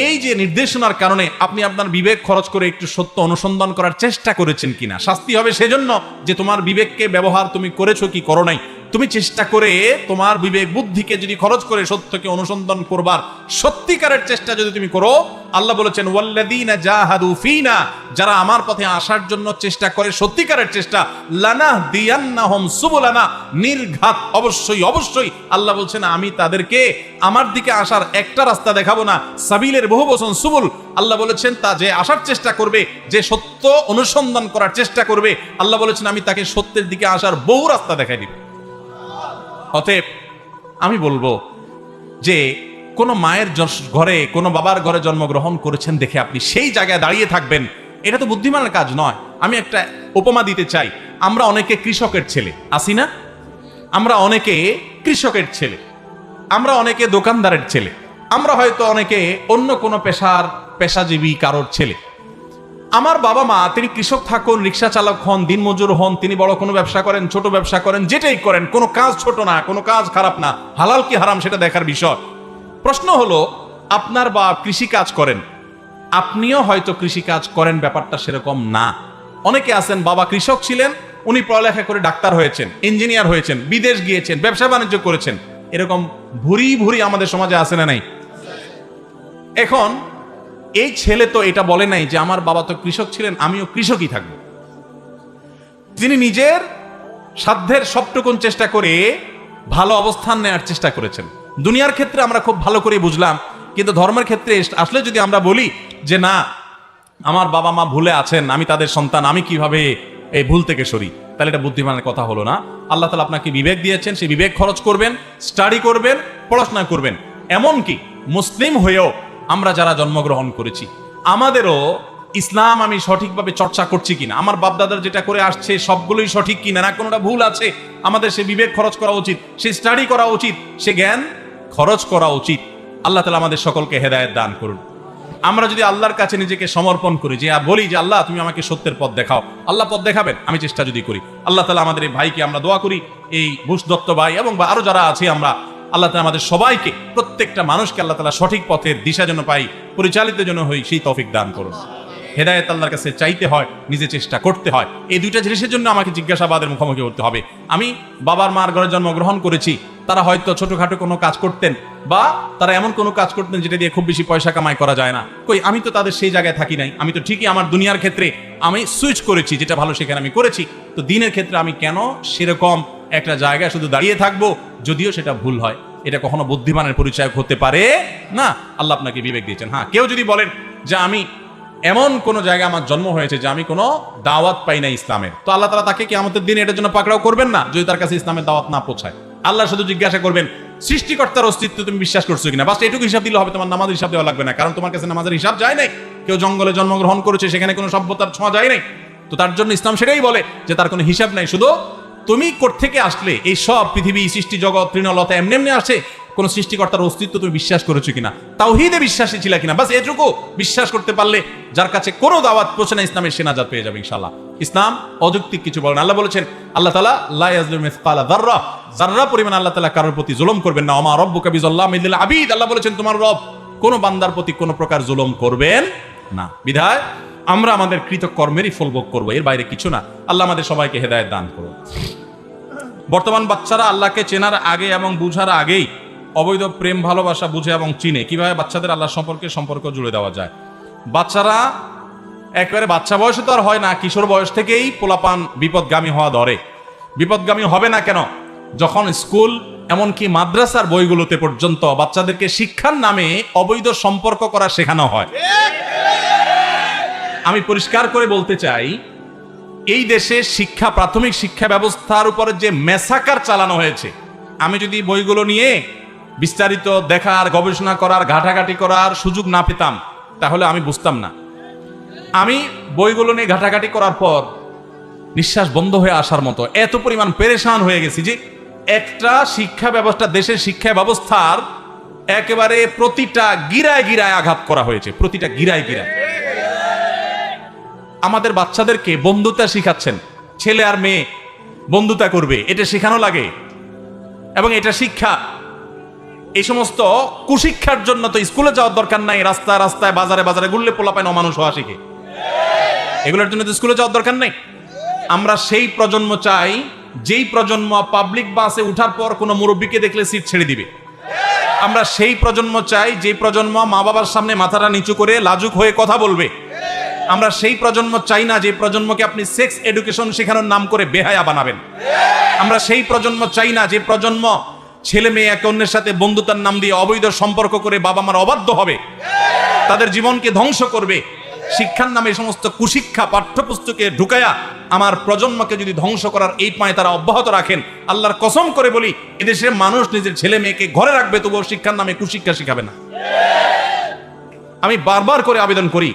এই যে নির্দেশনার কারণে আপনি আপনার বিবেক খরচ করে একটু সত্য অনুসন্ধান করার চেষ্টা করেছেন কিনা, শাস্তি হবে সেজন্য যে তোমার বিবেককে ব্যবহার তুমি করেছো কি করো নাই। তুমি চেষ্টা করে তোমার বিবেক বুদ্ধিকে যদি খরচ করে সত্যকে অনুসন্ধান করবার সত্যিকারের চেষ্টা যদি তুমি করো, আল্লাহ বলেছেন ওয়াল্লাযীনা জাহাদু ফীনা, যারা আমার পথে আসার জন্য চেষ্টা করে সত্যিকারের চেষ্টা, লানাহদিয়ান্নাহুম সুবুলানা, নির্ঘাত অবশ্যই অবশ্যই আল্লাহ বলছেন আমি তাদেরকে আমার দিকে আসার একটা রাস্তা দেখাবো না, সাবিলের বহু বচন সুবুল। আল্লাহ বলেছেন তা যে আসার চেষ্টা করবে, যে সত্য অনুসন্ধান করার চেষ্টা করবে, আল্লাহ বলেছেন আমি তাকে সত্যের দিকে আসার বহু রাস্তা দেখাই দিব। অতএব আমি বলবো যে কোনো মায়ের ঘরে, কোনো বাবার ঘরে জন্মগ্রহণ করেছেন দেখে আপনি সেই জায়গায় দাঁড়িয়ে থাকবেন, এটা তো বুদ্ধিমানের কাজ নয়। আমি একটা উপমা দিতে চাই। আমরা অনেকে কৃষকের ছেলে, আসি না? আমরা অনেকে কৃষকের ছেলে, আমরা অনেকে দোকানদারের ছেলে, আমরা হয়তো অনেকে অন্য কোনো পেশাজীবী কারোর ছেলে। আমার বাবা মা তিনি কৃষক থাকুন, রিক্সা চালক হন, দিনমজুর হন, তিনি বড় কোনো ব্যবসা করেন, ছোট ব্যবসা করেন, যেটাই করেন, কোনো কাজ ছোট না, কোনো কাজ খারাপ না, হালাল কি হারাম সেটা দেখার বিষয়। প্রশ্ন হলো, আপনার বাবা কৃষি কাজ করেন, আপনিও হয়তো কৃষি কাজ করেন, ব্যাপারটা সেরকম না। অনেকে আছেন বাবা কৃষক ছিলেন, উনি পড়ালেখা করে ডাক্তার হয়েছেন, ইঞ্জিনিয়ার হয়েছেন, বিদেশ গিয়েছেন, ব্যবসা বাণিজ্য করেছেন, এরকম ভুরি ভুরি আমাদের সমাজে আছে না নাই? এখন এই ছেলে তো এটা বলে নাই যে আমার বাবা তো কৃষক ছিলেন, আমিও কৃষকই থাকবো। তিনি নিজের সাধ্যের সবটুকুন চেষ্টা করে ভালো অবস্থান নেওয়ার চেষ্টা করেছেন। দুনিয়ার ক্ষেত্রে আমরা খুব ভালো করে বুঝলাম, কিন্তু ধর্মের ক্ষেত্রে আসলে যদি আমরা বলি যে না, আমার বাবা মা ভুলে আছেন, আমি তাদের সন্তান, আমি কিভাবে এই ভুল থেকে সরি, তাহলে এটা বুদ্ধিমানের কথা হলো না। আল্লাহ তাআলা আপনাকে বিবেক দিয়েছেন, সেই বিবেক খরচ করবেন, স্টাডি করবেন, পড়াশোনা করবেন। এমনকি মুসলিম হয়েও আমরা যারা জন্মগ্রহণ করেছি, আমাদেরও ইসলাম আমি সঠিকভাবে চর্চা করছি কিনা, আমার বাপদাদার যেটা করে আসছে সবগুলোই সঠিক কিনা, না কোনোটা ভুল আছে, আমাদের সে বিবেক খরচ করা উচিত, সে স্টাডি করা উচিত, সে জ্ঞান খরচ করা উচিত। আল্লাহ তাআলা আমাদের সকলকে হেদায়েত দান করুন। আমরা যদি আল্লাহর কাছে নিজেকে সমর্পণ করি, যে বলি যে আল্লাহ তুমি আমাকে সত্যের পথ দেখাও, আল্লাহ পথ দেখাবেন, আমি চেষ্টা যদি করি, আল্লাহ তাআলা আমাদের এই ভাইকে আমরা দোয়া করি, এই বুশ দত্ত ভাই এবং আরো যারা আছে, আমরা আল্লাহ তাআলা আমাদের সবাইকে, প্রত্যেকটা মানুষকে আল্লাহ তাআলা সঠিক পথের দিশা যেন পাই, পরিচালিত যেন হই, সেই তৌফিক দান করুন। হেদায়েত আল্লাহর কাছে চাইতে হয়, নিজে চেষ্টা করতে হয়। এই দুইটা জিনিসের জন্য আমাকে জিজ্ঞাসাবাদের মুখোমুখি হতে হবে। আমি বাবার মার ঘরে জন্মগ্রহণ করেছি, তারা হয়তো ছোটখাটো কোনো কাজ করতেন, বা তারা এমন কোনো কাজ করতেন যেটা দিয়ে খুব বেশি পয়সা কামাই করা যায় না। কই, আমি তো তাদের সেই জায়গায় থাকি নাই। আমি তো ঠিকই আমার দুনিয়ার ক্ষেত্রে আমি সুইচ করেছি, যেটা ভালো সেখানে আমি করেছি। তো দিনের ক্ষেত্রে আমি কেন সেরকম একটা জায়গায় শুধু দাঁড়িয়ে থাকবো, যদিও সেটা ভুল হয়? এটা কখনো বুদ্ধিমানের পরিচয় হতে পারে না। আল্লাহ আপনাকে বিবেক দিয়েছেন। হ্যাঁ, কেউ যদি বলেন যে আমি এমন কোন জায়গায় আমার জন্ম হয়েছে যে আমি কোনো দাওয়াত পাই না ইসলামের, তো আল্লাহ তাআলা তাকে কিয়ামতের দিন এটার জন্য পাকড়াও করবেন না, যদি তার কাছে ইসলামের দাওয়াত না পৌঁছায়। আল্লাহ শুধু জিজ্ঞাসা করবেন সৃষ্টিকর্তার অস্তিত্ব তুমি বিশ্বাস করছো কিনা, বাস এটুকু হিসাব দিলে হবে, তোমার নামাজের হিসাব দেওয়া লাগবে না, কারণ তোমার কাছে নামাজের হিসাব যায় নাই। কেউ জঙ্গলে জন্মগ্রহণ করেছে, সেখানে কোনো সভ্যতার ছোঁয়া যায় নাই, তো তার জন্য ইসলাম সেটাই বলে যে তার কোনো হিসাব নাই। শুধু তুমি কোত্থেকে আসলে, এই সব পৃথিবী, সৃষ্টি জগৎ, তৃণলতা এমনি এমনি আসে, কোন সৃষ্টিকর্তার অস্তিত্ব তুমি বিশ্বাস করেছো কিনা, তাওহীদে বিশ্বাসী ছিল কিনা, বাস এটুকু বিশ্বাস করতে পারলে যার কাছে কোনো দাওয়াত পৌঁছে না, ইসলামের সেনাজাত পেয়ে যাবে ইনশাআল্লাহ। ইসলাম অযৌক্তিক কিছু বলেন। আল্লাহ বলেছেন, আল্লাহ তাআলা লা ইয়াজলিমু মিসকালা যাররা, যাররা পরিমাণ আল্লাহ তাআলা কারোর প্রতি জুলুম করবেন না। ওমা রাব্বুকা বিযাল্লামিল লিল আবিদ, আল্লাহ বলেছেন তোমার রব কোন বান্দার প্রতি কোনো প্রকার জুলুম করবেন না। বিধায় আমরা আমাদের কৃত কর্মেরই ফল ভোগ করবো, এর বাইরে কিছু না। আল্লাহ আমাদের সবাইকে হেদায়েত দান করুন। বর্তমান বাচ্চারা আল্লাহকে চেনার আগে এবং বুঝার আগেই অবৈধ প্রেম ভালোবাসা বুঝে এবং চিনে। কিভাবে বাচ্চাদের আল্লাহ সম্পর্ক জুড়ে দেওয়া যায়? বাচ্চারা একেবারে বাচ্চা বয়সে তো আর হয় না, কিশোর বয়স থেকেই পোলাপান বিপদগামী হওয়া ধরে। বিপদগামী হবে না কেন? যখন স্কুল এমনকি মাদ্রাসার বইগুলোতে পর্যন্ত বাচ্চাদেরকে শিক্ষার নামে অবৈধ সম্পর্ক করা শেখানো হয়। আমি পরিষ্কার করে বলতে চাই, এই দেশে শিক্ষা, প্রাথমিক শিক্ষা ব্যবস্থার উপরে যে মেসাকার চালানো হয়েছে, আমি যদি বইগুলো নিয়ে বিস্তারিত দেখার, গবেষণা করার, ঘাটাঘাটি করার সুযোগ না পেতাম, তাহলে আমি বুঝতাম না। আমি বইগুলো নিয়ে ঘাটাঘাটি করার পর নিঃশ্বাস বন্ধ হয়ে আসার মতো এত পরিমাণ পেরেশান হয়ে গেছি যে একটা শিক্ষা ব্যবস্থা, দেশের শিক্ষা ব্যবস্থার একেবারে প্রতিটা গিরায় গিরায় আঘাত করা হয়েছে, প্রতিটা গিরায় গিরায়। আমাদের বাচ্চাদেরকে বন্ধুতা শিখাচ্ছেন, ছেলে আর মেয়ে বন্ধুতা করবে, এটা শেখানো লাগে এবং এটা শিক্ষা। এই সমস্ত কুশিক্ষার জন্য তো স্কুলে যাওয়ার দরকার নাই, রাস্তায় রাস্তায় বাজারে বাজারে ঘুরলে পোলাপায় অমানুষ হওয়া শিখে, এগুলোর জন্য তো স্কুলে যাওয়ার দরকার নাই। আমরা সেই প্রজন্ম চাই যেই প্রজন্ম পাবলিক বাসে উঠার পর কোনো মুরব্বীকে দেখলে সিট ছেড়ে দিবে। আমরা সেই প্রজন্ম চাই যে প্রজন্ম মা বাবার সামনে মাথাটা নিচু করে লাজুক হয়ে কথা বলবে। আমরা সেই প্রজন্ম চাই না যে প্রজন্মকে আপনি সেক্স এডুকেশন শেখানোর নাম করে বেহায়া বানাবেন। আমরা সেই প্রজন্ম চাই না যে প্রজন্ম ছেলে মেয়ে একে অন্যের সাথে বন্ধুতার নাম দিয়ে অবৈধ সম্পর্ক করে বাবা মার অবাধ্য হবে, তাদের জীবনকে ধ্বংস করবে। শিক্ষার নামে এই সমস্ত কুশিক্ষা পাঠ্যপুস্তকে ঢুকায়া আমার প্রজন্মকে যদি ধ্বংস করার এই পায়ে তারা অব্যাহত রাখেন, আল্লাহর কসম করে বলি এদেশের মানুষ নিজের ছেলে মেয়েকে ঘরে রাখবে, তবুও শিক্ষার নামে কুশিক্ষা শিখাবে না। আমি বারবার করে আবেদন করি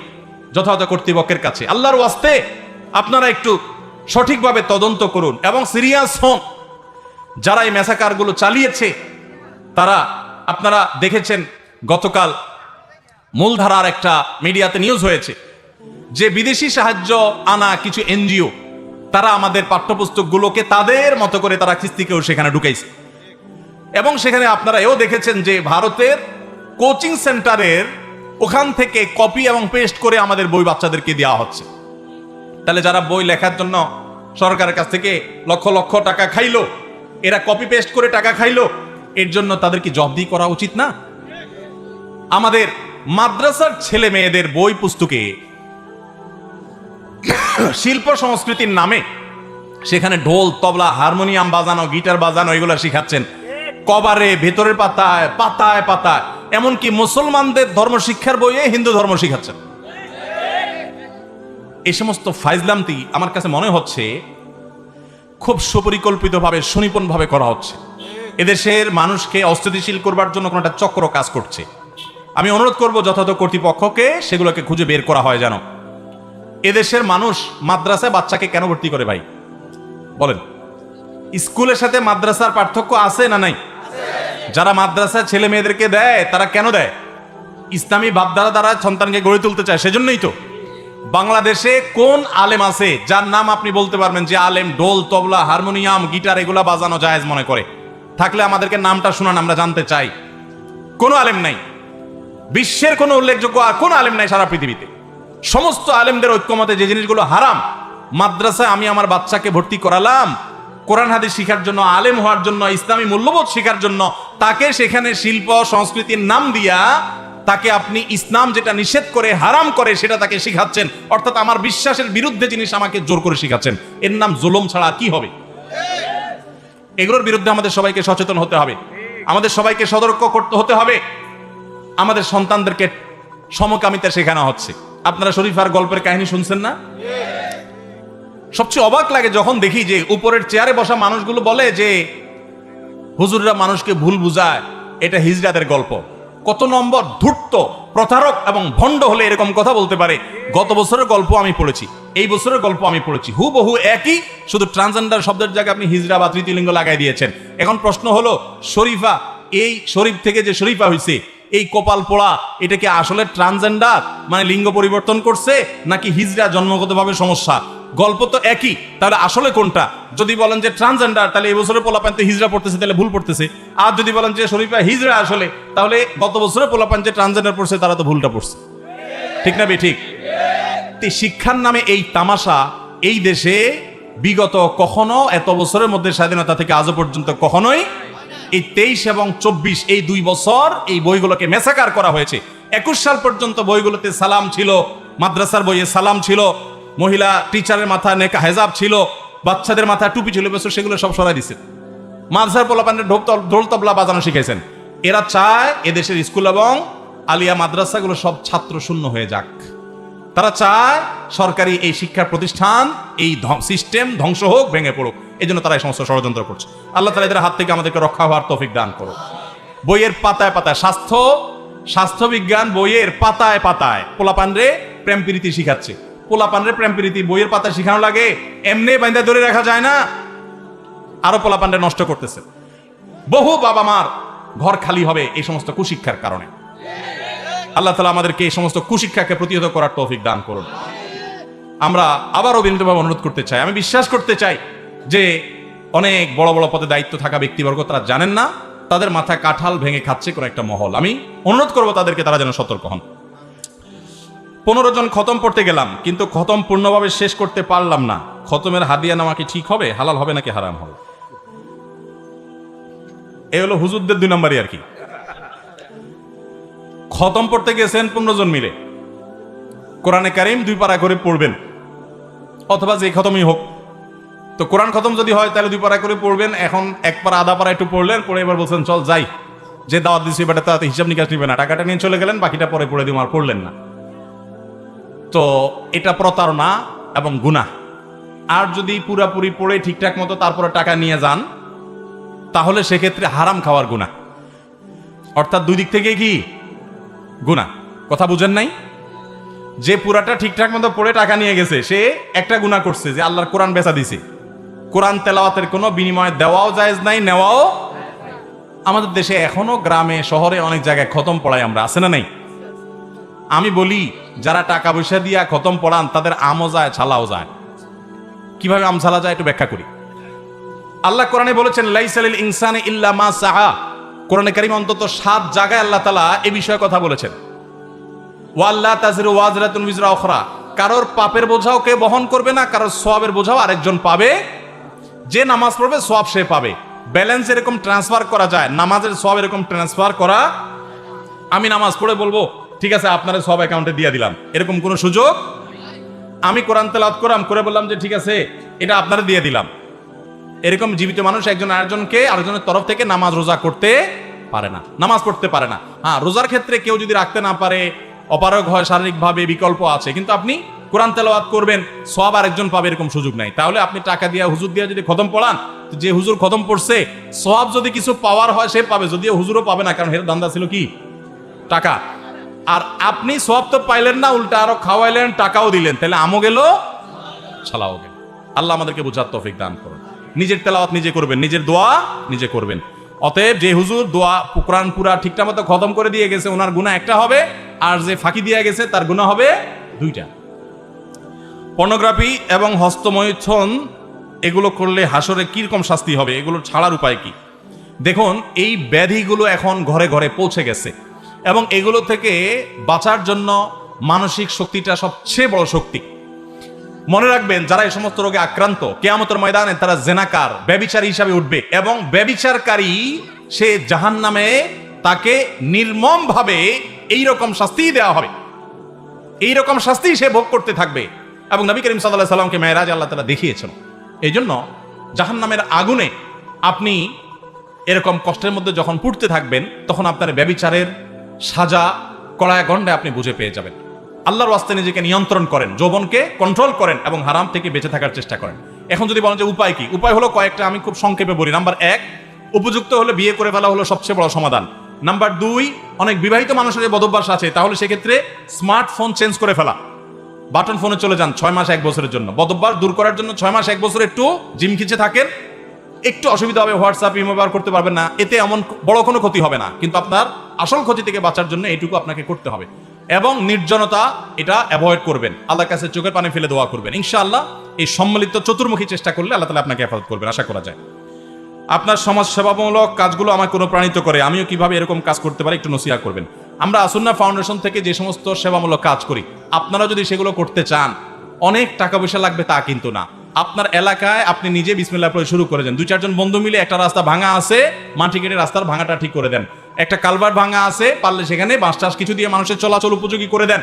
যথাযথ কর্তৃপক্ষের কাছে, আল্লাহর ওয়াস্তে আপনারা একটু সঠিকভাবে তদন্ত করুন এবং সিরিয়াস হন। যারা এই ম্যাসাকারগুলো চালিয়েছে তারা, আপনারা দেখেছেন গতকাল মূলধারার একটা মিডিয়াতে নিউজ হয়েছে যে বিদেশি সাহায্য আনা কিছু এনজিও তারা আমাদের পাঠ্যপুস্তকগুলোকে তাদের মতো করে তারা খিস্তিকেও সেখানে ঢুকাইছে। এবং সেখানে আপনারা এও দেখেছেন যে ভারতের কোচিং সেন্টারের ওখান থেকে কপি এবং পেস্ট করে আমাদের বই বাচ্চাদেরকে দেওয়া হচ্ছে। তাহলে যারা বই লেখার জন্য সরকারের কাছ থেকে লক্ষ লক্ষ টাকা খাইলো, এরা কপি পেস্ট করে টাকা খাইলো, এর জন্য তাদের কি জবাবদিহি করা উচিত না? আমাদের মাদ্রাসার ছেলে মেয়েদের বই পুস্তকে শিল্প সংস্কৃতির নামে সেখানে ঢোল তবলা হারমোনিয়াম বাজানো গিটার বাজানো এগুলো শিখাচ্ছেন, কভারে ভেতরের পাতায় পাতায় পাতায়, এমনকি মুসলমানদের ধর্ম শিক্ষার বইয়ে হিন্দু ধর্ম শিখাচ্ছেন। এই সমস্ত ফাইজলামতি আমার কাছে মনে হচ্ছে খুব সুপরিকল্পিতভাবে সুনিপুণভাবে করা হচ্ছে। এদেশের মানুষকে অস্থিতিশীল করবার জন্য কোনো একটা চক্র কাজ করছে। আমি অনুরোধ করব যথাযথ কর্তৃপক্ষকে সেগুলোকে খুঁজে বের করা হয় যেন। এদেশের মানুষ মাদ্রাসায় বাচ্চাকে কেন ভর্তি করে ভাই বলেন? স্কুলের সাথে মাদ্রাসার পার্থক্য আছে না নাই? যারা মাদ্রাসায় ছেলে মেয়েদেরকে দেয় তারা কেন দেয়? ইসলামী ভাবধারা দ্বারা সন্তানকে গড়ে তুলতে চায়, সেজন্যই তো। বাংলাদেশে কোন আলেম আছে যার নাম আপনি বলতে পারবেন যে আলেম ঢোল তবলা হারমোনিয়াম গিটার এগুলা বাজানো জায়েজ মনে করে? থাকলে আমাদেরকে নামটা শুনান, আমরা জানতে চাই। কোন আলেম নাই, বিশ্বের কোন উল্লেখযোগ্য আর কোন আলেম নাই সারা পৃথিবীতে। সমস্ত আলেমদের ঐক্যমতে যে জিনিসগুলো হারাম, মাদ্রাসায় আমি আমার বাচ্চাকে ভর্তি করালাম কোরআন হাদিস শিখার জন্য, আলেম হওয়ার জন্য, ইসলামী মূল্যবোধ শিখার জন্য, তাকে সেখানে শিল্প সংস্কৃতির নাম দিয়া তাকে আপনি ইসলাম যেটা নিষেধ করে হারাম করে সেটা তাকে শিখাচ্ছেন, অর্থাৎ আমার বিশ্বাসের বিরুদ্ধে জিনিস আমাকে জোর করে শিখাচ্ছেন। এর নাম জুলুম ছাড়া কি হবে? এগুলোর বিরুদ্ধে আমাদের সবাইকে সচেতন হতে হবে, আমাদের সবাইকে সতর্ক করতে হতে হবে। আমাদের সন্তানদেরকে সমকামিতা শেখানো হচ্ছে। আপনারা শরীফার গল্পের কাহিনী শুনছেন না? সবচেয়ে অবাক লাগে যখন দেখি যে উপরের চেয়ারে বসা মানুষগুলো বলে যে হুজুররা মানুষকে ভুল বুঝায়, এটা হিজড়াদের গল্প। কত নম্বর ধূর্ত, প্রতারক এবং ভণ্ড হলে এরকম কথা বলতে পারে? গত বছরের গল্প আমি পড়েছি, এই বছরের গল্প আমি পড়েছি, হুবহু একই, শুধু ট্রান্সজেন্ডার শব্দের জায়গায় আপনি হিজড়া বা তৃতীয় লিঙ্গ লাগাই দিয়েছেন। এখন প্রশ্ন হলো, শরীফা, এই শরীফ থেকে যে শরীফা হয়েছে, এই কপাল পোড়া, এটা কি আসলে ট্রান্সজেন্ডার মানে লিঙ্গ পরিবর্তন করছে, নাকি হিজড়া জন্মগতভাবে সমস্যা? গল্প তো একই, তাহলে আসলে কোনটা? যদি বলেন যে ট্রান্সজেন্ডার, তাহলে এই বছরের পোলাপান তো হিজড়া পড়তেছে, তাহলে ভুল পড়তেছে। আর যদি বলেন যে শরীফা হিজড়া আসলে, তাহলে গত বছরের পোলাপান যে ট্রান্সজেন্ডার পড়ছে তারা তো ভুলটা পড়ছে। ঠিক না ঠিক? শিক্ষার নামে এই তামাশা এই দেশে বিগত কখনো, এত বছরের মধ্যে স্বাধীনতা থেকে আজও পর্যন্ত কখনোই, এই 23 এবং 24 এই 2 বছর এই বইগুলোকে মেসাকার করা হয়েছে। 21 সাল পর্যন্ত বইগুলোতে সালাম ছিল, মাদ্রাসার বইয়ে সালাম ছিল, মহিলা টিচারের মাথা নেকা হেজাব ছিল, বাচ্চাদের মাথা টুপি ছিল, বছর সেগুলো সব সরাই দিছে। মাদ্রাসার পোলাপানের ঢোল তবলা বাজানো শিখাইছেন। এরা চায় এদেশের স্কুল এবং আলিয়া মাদ্রাসাগুলো সব ছাত্র শূন্য হয়ে যাক। তারা চায় সরকারি এই শিক্ষা প্রতিষ্ঠান, এই সিস্টেম ধ্বংস হোক, ভেঙে পড়ুক। এই জন্য তারা এই সমস্ত ষড়যন্ত্র করছে। আল্লাহ তাআলা এদের হাত থেকে আমাদেরকে রক্ষা হওয়ার তৌফিক দান করো। বইয়ের পাতায় পাতায় স্বাস্থ্য বিজ্ঞান বইয়ের পাতায় পাতায় পোলাপানরে প্রেম প্রীতি শিখাচ্ছে। পোলাপানরে প্রেম প্রীতি বইয়ের পাতায় শিখানো লাগে, এমনি বাইন্দা ধরে রাখা যায় না। আরো পোলাপানরে নষ্ট করতেছে। বহু বাবা মার ঘর খালি হবে এই সমস্ত কুশিক্ষার কারণে। আল্লাহ তাআলা আমাদেরকে এই সমস্ত কুশিক্ষাকে প্রতিহত করার তৌফিক দান করুন। আমরা আবারও বিনীতভাবে অনুরোধ করতে চাই, আমি বিশ্বাস করতে চাই যে অনেক বড় বড় পদে দায়িত্ব থাকা ব্যক্তিবর্গ তারা জানেন না তাদের মাথায় কাঁঠাল ভেঙে খাচ্ছে কোন একটা মহল। আমি অনুরোধ করবো তাদেরকে, তারা যেন সতর্ক হন। 15 জন খতম পড়তে গেলাম, কিন্তু খতম পূর্ণভাবে শেষ করতে পারলাম না। খতমের হাদিয়া নেওয়া কি ঠিক হবে, হালাল হবে নাকি হারাম হবে? এই হলো হুজুরদের 2 নম্বরই আর কি। খতম পড়তে গেছেন 15 জন মিলে, কোরআনে কারিম 2 পারা করে পড়বেন, অথবা যে খতমই হোক। তো কোরআন খতম যদি হয় তাহলে 2 পারা করে পড়বেন। এখন 1 পারা আধা পারা একটু পড়লেন, পড়ে এবার বলছেন চল যাই, যে দাওয়াত দিচ্ছি এবার তাতে হিসাব নিকাশ নিবে না, টাকাটা নিয়ে চলে গেলেন, বাকিটা পরে পড়ে দিব, আর পড়লেন না। তো এটা প্রতারণা এবং গুনাহ। আর যদি পুরাপুরি পড়ে ঠিকঠাক মতো তারপরে টাকা নিয়ে যান, তাহলে সেক্ষেত্রে হারাম খাওয়ার গুনাহ। অর্থাৎ 2 দিক থেকে কি গুনাহ। কথা বুঝেন নাই? যে পুরাটা ঠিকঠাক মতো পড়ে টাকা নিয়ে গেছে সে একটা গুনাহ করছে, যে আল্লাহর কোরআন বেচা দিছে। কোরআন তেলাওয়াতের কোনো বিনিময় দেওয়াও জায়েজ নাই, নেওয়াও। আমাদের দেশে এখনো গ্রামে শহরে অনেক জায়গায় খতম পড়াই আমরা, আছে না নাই? আমি বলি, যারা টাকা পয়সা দিয়া খতম পড়ান তাদের আমও যায় ছালাও যায়। কিভাবে আম ছালা যায় একটু ব্যাখ্যা করি। আল্লাহ কোরআনে বলেছেন লাইসা লিল ইনসানি ইল্লা মা সাআ। কোরআনে কারীম অন্তত 7 জায়গায় আল্লাহ তাআলা এই বিষয়ে কথা বলেছেন। ওয়াল্লা তাযিরু ওয়াজরাতুন বিজরা উখরা। কারোর পাপের বোঝাও কে বহন করবে না, কারোর সওয়াবের বোঝাও আরেকজন পাবে। যে নামাজ পড়বে সওয়াব সে পাবে। ব্যালেন্স এরকম ট্রান্সফার করা যায়, নামাজের সওয়াব এরকম ট্রান্সফার করা। আমি নামাজ পড়ে বলবো ঠিক আছে আপনার সওয়াব অ্যাকাউন্টে দিয়ে দিলাম, এরকম কোনো সুযোগ। আমি কোরআন তেলাওয়াত করলাম, করে বললাম যে ঠিক আছে এটা আপনারা দিয়ে দিলাম, এরকম জীবিত মানুষ একজন আরেকজনের তরফ থেকে নামাজ রোজা করতে পারে না, নামাজ পড়তে পারে না। হ্যাঁ, রোজার ক্ষেত্রে কেউ যদি রাখতে না পারে, অপারগ হয় শারীরিকভাবে, বিকল্প আছে, কিন্তু আপনি কোরআন তেলাওয়াত করবেন সওয়াব আরেকজন পাবে, এরকম সুযোগ নাই। তাহলে আপনি টাকা দিয়া হুজুর দিয়া যদি খতম পড়ান, যে হুজুর খতম পড়ছে সওয়াব যদি কিছু পাওয়ার হয় সে পাবে, যদিও হুজুরও পাবে না, কারণ এর ধান্দা ছিল কি টাকা। আর আপনি সওয়াব তো পাইলেন না, উল্টা আরো খাওয়াইলেন, টাকাও দিলেন, তাহলে আমও গেল ছালাও গেল। আল্লাহ আমাদেরকে বুঝার তৌফিক দান করুন। নিজের তেলাওয়াত নিজে করবেন, নিজের দোয়া নিজে করবেন। অতএব যে হুজুর দোয়া কোরআন পুরা ঠিকঠাক মতো খতম করে দিয়ে গেছে ওনার গুনাহ একটা হবে, আর যে ফাঁকি দিয়ে গেছে তার গুনাহ হবে 2টা। পর্নোগ্রাফি এবং হস্তমৈথুন এগুলো করলে হাসরে কি রকম শাস্তি হবে, এগুলো ছাড়ার উপায় কি? দেখুন, এই ব্যাধিগুলো এখন ঘরে ঘরে পৌঁছে গেছে, এবং এগুলো থেকে বাঁচার জন্য মানসিক শক্তিটা সবচেয়ে বড় শক্তি। মনে রাখবেন, যারা এই সমস্ত রোগে আক্রান্ত কিয়ামতের ময়দানে তারা জেনাকার, ব্যভিচারী হিসাবে উঠবে, এবং ব্যভিচারকারী সে জাহান্নামে তাকে নির্মম ভাবে এইরকম শাস্তি দেওয়া হবে, এইরকম শাস্তি সে ভোগ করতে থাকবে। এবং নবী করিম সাল্লাল্লাহু আলাইহি সাল্লামকে মেরাজে আল্লাহ তাআলা দেখিয়েছেন। এই জন্য জাহান্নামের আগুনে আপনি এরকম কষ্টের মধ্যে যখন পুড়তে থাকবেন, তখন আপনার ব্যভিচারের সাজা কড়ায় গণ্ডে আপনি বুঝে পেয়ে যাবেন। আল্লাহর ওয়াস্তে নিজেকে নিয়ন্ত্রণ করেন, যৌবনকে কন্ট্রোল করেন, এবং হারাম থেকে বেঁচে থাকার চেষ্টা করেন। এখন যদি বলেন যে উপায় কি, উপায় হলো কয়েকটা, আমি খুব সংক্ষেপে বলি। নাম্বার 1, উপযুক্ত হলে বিয়ে করে ফেলা হলো সবচেয়ে বড় সমাধান। নাম্বার 2, অনেক বিবাহিত মানুষের যে বদভ্যাস আছে, তাহলে সেক্ষেত্রে স্মার্টফোন চেঞ্জ করে ফেলা, বাটন ফোনে চলে যান 6 মাস 1 বছরের জন্য। বদভ্যাস দূর করার জন্য 6 মাস 1 বছর একটু জিম খিচে থাকেন, একটু অসুবিধা হবে, হোয়াটসঅ্যাপ ইমো ব্যবহার করতে পারবেন না, এতে এমন বড় কোনো ক্ষতি হবে না, কিন্তু আপনার আসল ক্ষতি থেকে বাঁচার জন্য এইটুকু আপনাকে করতে হবে। এবং নির্জনতা এটা অ্যাভয়েড করবেন, আল্লাহর কাছে চোখের পানি ফেলে দোয়া করবেন। ইনশাআল্লাহ এই সম্মিলিত চতুর্মুখী চেষ্টা করলে আল্লাহ তাআলা আপনাকে হেফাজত করবেন, আশা করা যায়। আপনার সমাজ সেবামূলক কাজগুলো আমাকে অনুপ্রাণিত করে, আমিও কিভাবে এরকম কাজ করতে পারি একটু নসিহত করবেন। আমরা আসুন্নাহ ফাউন্ডেশন থেকে যে সমস্ত সেবামূলক কাজ করি, আপনারা যদি সেগুলো করতে চান, অনেক টাকা পয়সা লাগবে তা কিন্তু না। আপনার এলাকায় আপনি নিজে বিসমিল্লাহ পড়ে শুরু করে দেন। 2-4 জন বন্ধু মিলে একটা রাস্তা ভাঙা আছে, মাটি কেটে রাস্তার ভাঙাটা ঠিক করে দেন। একটা কালভার্ট ভাঙা আছে, পারলে সেখানে বাঁশ টাস কিছু দিয়ে মানুষের চলাচল উপযোগী করে দেন।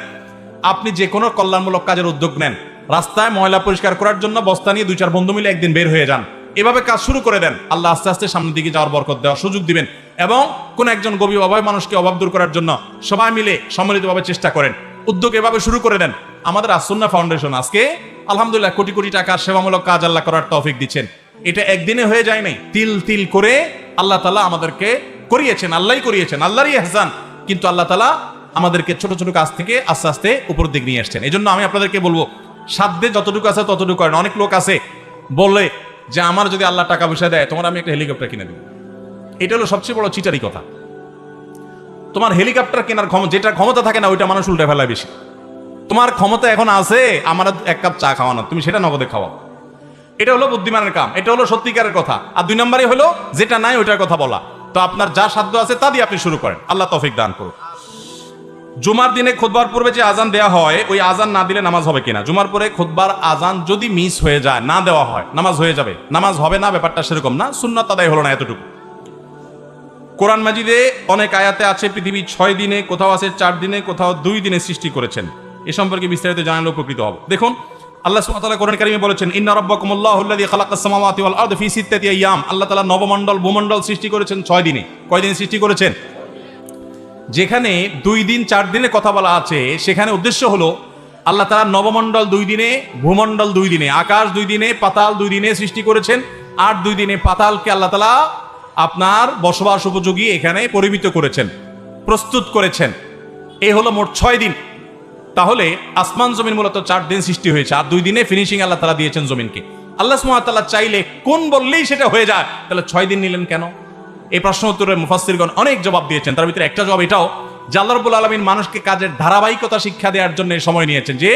আপনি যে কোনো কল্যাণমূলক কাজের উদ্যোগ নেন। রাস্তায় ময়লা পরিষ্কার করার জন্য বস্তা নিয়ে 2-4 বন্ধু মিলে একদিন বের হয়ে যান, এভাবে কাজ শুরু করে দেন। আল্লাহ আস্তে আস্তে সামনের দিকে যাওয়ার বরকত দেওয়ার সুযোগ দিবেন। এবং কোন একজন গভীর অভাবী মানুষকে অভাব দূর করার জন্য সবাই মিলে সম্মিলিতভাবে চেষ্টা করেন, উদ্যোগ এভাবে শুরু করে দেন। আমাদের আসুন্নাহ ফাউন্ডেশন আজকে আলহামদুলিল্লাহ কোটি কোটি টাকার সেবামূলক কাজ আল্লাহ করার তৌফিক দিচ্ছেন। এটা একদিনে হয়ে যায় নাই, তিল তিল করে আল্লাহ তাআলা আমাদেরকে করিয়েছেন, আল্লাহই করিয়েছেন, আল্লাহরই ইহসান। কিন্তু আল্লাহ তাআলা আমাদেরকে ছোট ছোট কাজ থেকে আস্তে আস্তে উপর দিক নিয়ে আসছেন। এই জন্য আমি আপনাদেরকে বলবো, সাধ্যে যতটুকু আছে ততটুকু করেন। অনেক লোক আছে বলে যে আমার যদি আল্লাহ টাকা পয়সা দেয় তোমার আমি একটা হেলিকপ্টার কিনে দেব। এটা হলো সবচেয়ে বড় চিটারি কথা। তোমার হেলিকপ্টার কেনার যেটা ক্ষমতা থাকে না ওইটা মানুষ উল্টে ফেলায় বেশি। তোমার ক্ষমতা এখন আছে আমার 1 কাপ চা খাওয়ানো, তুমি সেটা নগদে খাওয়াও। এটা হলো বুদ্ধিমানের কাম, এটা হলো সত্যিকারের কথা। আর 2 নম্বরই হলো যেটা নাই ওইটার কথা বলা। তো আপনার যা সাধ্য আছে তা দিয়ে আপনি শুরু করেন, আল্লাহ তৌফিক দান করুন। জুমার দিনে খুতবার পূর্বে যে আজান দেওয়া হয়, ওই আজান না দিলে নামাজ হবে কিনা? জুমার পরে খুতবার আজান যদি মিস হয়ে যায়, না দেওয়া হয়, নামাজ হয়ে যাবে, নামাজ হবে না, ব্যাপারটা সেরকম না, সুন্নাত আদায় হলো না, এতটুকু। কোরআন মাজিদে অনেক আয়াতে আছে পৃথিবী 6 দিনে, কোথাও আছে 4 দিনে, কোথাও 2 দিনে সৃষ্টি করেছেন। এ সম্পর্কে বিস্তারিত জানালে উপকৃত হব। দেখুন, আল্লাহ সুবহানাহু ওয়া তাআলা কোরআন কারীমে বলেছেন, ইন্না রাব্বাকুমুল্লাহুল্লাযী খালাকাস সামাওয়াতি ওয়াল আরদা ফি সিত্তাতি আইয়াম। আল্লাহ তাআলা নবমণ্ডল ভূমণ্ডল সৃষ্টি করেছেন 6 দিনে। কয় দিনে সৃষ্টি করেছেন? যেখানে 2 দিন 4 দিনে কথা বলা আছে, সেখানে উদ্দেশ্য হলো আল্লাহ তাআলা নবমণ্ডল 2 দিনে, ভূমণ্ডল 2 দিনে, আকাশ 2 দিনে, পাতাল 2 দিনে সৃষ্টি করেছেন। আর 2 দিনে পাতালকে আল্লাহ তাআলা আপনার বসবাস উপযোগী এখানে পরিমিত করেছেন, প্রস্তুত করেছেন। এই হলো মোট 6 দিন। তাহলে আসমান জমিন মূলত 4 দিন সৃষ্টি হয়েছে, আর 2 দিনে ফিনিশিং আল্লাহ তাআলা দিয়েছেন জমিনকে। আল্লাহ সুবহানাহু ওয়া তাআলা চাইলে কোন বললেই সেটা হয়ে যায়, তাহলে 6 দিন নিলেন কেন? এই প্রশ্ন উত্তরে মুফাসসিরগণ অনেক জবাব দিয়েছেন। তার ভিতরে একটা জবাব এটাও যে আল্লাহ রাব্বুল আলামিন মানুষকে কাজের ধারাবাহিকতা শিক্ষা দেওয়ার জন্য সময় নিয়েছেন, যে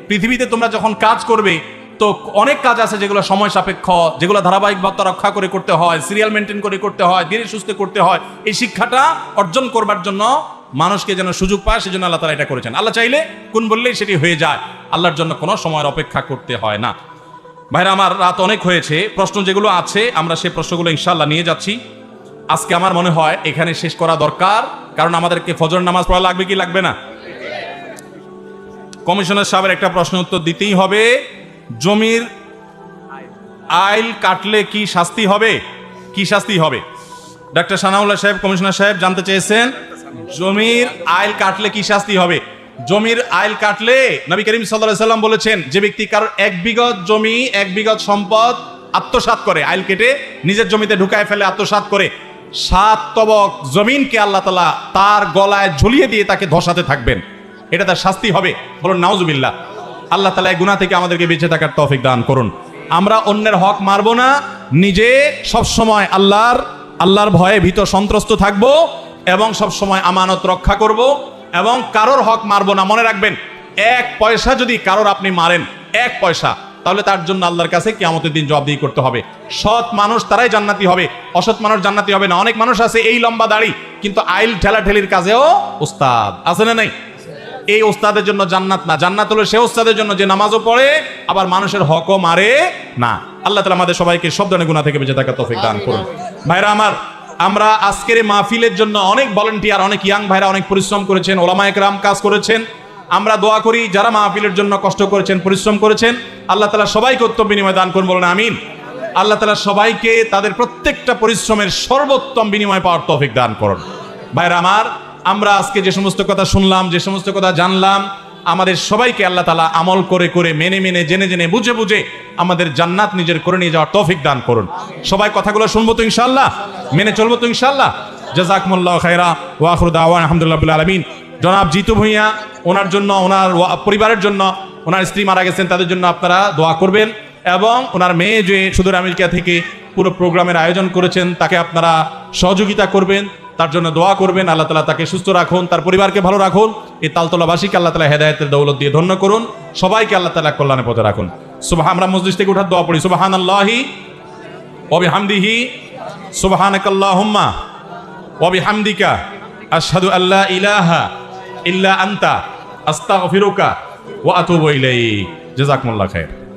পৃথিবীতে তোমরা যখন কাজ করবে তো অনেক কাজ আছে যেগুলো সময় সাপেক্ষ, যেগুলো ধারাবাহিকতা রক্ষা করে করতে হয়, সিরিয়াল মেনটেন করে করতে হয়, ধীরে সুস্থে করতে হয়। এই শিক্ষাটা অর্জন করবার জন্য মানুষকে যেন সুযোগ পায়, সেজন্য আল্লাহ তাআলা এটা করেছেন। আল্লাহ চাইলে কোন বললেই সেটি হয়ে যায়, আল্লাহর জন্য কোনো সময়ের অপেক্ষা করতে হয় না। ভাইরা আমার, রাত অনেক হয়েছে, প্রশ্ন যেগুলো আছে আমরা সেই প্রশ্নগুলো ইনশাআল্লাহ নিয়ে যাচ্ছি। আজকে আমার মনে হয় এখানে শেষ করা দরকার, কারণ আমাদেরকে ফজর নামাজ পড়া লাগবে কি লাগবে না? কমিশনার সাহেবের একটা প্রশ্ন উত্তর দিতেই হবে। জমির আইল কাটলে কি শাস্তি হবে? কি শাস্তি হবে? ডাক্তার সানাউল্লাহ সাহেব, কমিশনার সাহেব জানতে চেয়েছেন, জমির আইল কাটলে কি শাস্তি হবে? জমির আইল কাটলে নবী করিম সাল্লাল্লাহু আলাইহি সাল্লাম বলেছেন, যে ব্যক্তি কারোর 1 বিঘত জমি, 1 বিঘত সম্পদ আত্মসাৎ করে, আইল কেটে নিজের জমিতে ঢুকায় ফেলে, আত্মসাৎ করে, 7 তবক জমিনকে আল্লাহ তাআলা তার গলায় ঝুলিয়ে দিয়ে তাকে ধসাতে থাকবেন। এটা তার শাস্তি হবে। বলুন নাউজুবিল্লাহ। আল্লাহ তাআলা এই গুনাহ থেকে আমাদেরকে বেঁচে থাকার তৌফিক দান করুন। আমরা অন্যের হক মারবো না, নিজে সব সময় আল্লাহর ভয়ে ভীত সন্ত্রস্ত থাকব এবং সব সময় আমানত রক্ষা করব এবং কারোর হক মারবো না। মনে রাখবেন, 1 পয়সা যদি কারোর আপনি মারেন, 1 পয়সা, তাহলে তার জন্য আল্লাহর কাছে কিয়ামতের দিন জবাবদিহি করতে হবে। সৎ মানুষ তারাই জান্নাতি হবে, অসৎ মানুষ জান্নাতি হবে না। অনেক মানুষ আছে এই লম্বা দাড়ি, কিন্তু আইল ঠেলাঠেলির কাজেও উস্তাদ, আছে না নাই? এই ওস্তাদের জন্য জান্নাত না। জান্নাত হলো সে ওস্তাদের জন্য যে নামাজও পড়ে আবার মানুষের হকও মারে না। আল্লাহ তাআলা আমাদের সবাইকে সব ধরনের গুনাহ থেকে বেঁচে থাকার তৌফিক দান করুন। ভাইরা আমার, আমরা আজকের এই মাহফিলের জন্য অনেক ভলান্টিয়ার, অনেক ইয়াং ভাইরা অনেক পরিশ্রম করেছেন, ওলামায়ে কেরাম কাজ করেছেন। আমরা দোয়া করি যারা মাহফিলের জন্য কষ্ট করেছেন, পরিশ্রম করেছেন, আল্লাহ তাআলা সবাইকে উত্তম বিনিময় দান করুন। বলেন আমিন। আল্লাহ তাআলা সবাইকে তাদের প্রত্যেকটা পরিশ্রমের সর্বোত্তম বিনিময় পাওয়ার তৌফিক দান করুন। ভাইরা আমার, আমরা আজকে যে সমস্ত কথা শুনলাম, যে সমস্ত কথা জানলাম, আমাদের সবাইকে আল্লাহ তাআলা আমল করে করে, মেনে মেনে, জেনে জেনে, বুঝে বুঝে আমাদের জান্নাত নিজের করে নিয়ে যাওয়ার তৌফিক দান করুন। সবাই কথাগুলো শুনবো তো ইনশাআল্লাহ? মেনে চলবো তো ইনশাআল্লাহ? জাযাকুমুল্লাহু খায়রা ওয়া আখিরু দাওয়ানা আলহামদুলিল্লাহি রাব্বিল আলামিন। জনাব জিতু ভূঁইয়া, ওনার জন্য, ওনার পরিবারের জন্য, ওনার স্ত্রী মারা গেছেন, তাদের জন্য আপনারা দোয়া করবেন। এবং ওনার মেয়ে যে সুদূর আমেরিকা থেকে পুরো প্রোগ্রামের আয়োজন করেছেন, তাকে আপনারা সহযোগিতা করবেন, তার জন্য দোয়া করবেন। আল্লাহ তাআলা তাকে সুস্থ রাখুন, তার পরিবারকে ভালো রাখুন। এই তালতলাবাসীকে আল্লাহ তাআলা হেদায়েতের দৌলত দিয়ে ধন্য করুন। সবাইকে আল্লাহ তাআলা কল্যাণের পথে রাখুন। আমরা মসজিদ থেকে উঠার দোয়া পড়ি। সুবহানাল্লাহি ওয়া বিহামদিহি, সুবহানাকাল্লাহুম্মা ওয়া বিহামদিকা, আশহাদু আল্লা ইলাহা ইল্লা আনতা, আস্তাগফিরুকা ওয়া আতুবু ইলাইক। জাযাকুমুল্লাহু খায়র।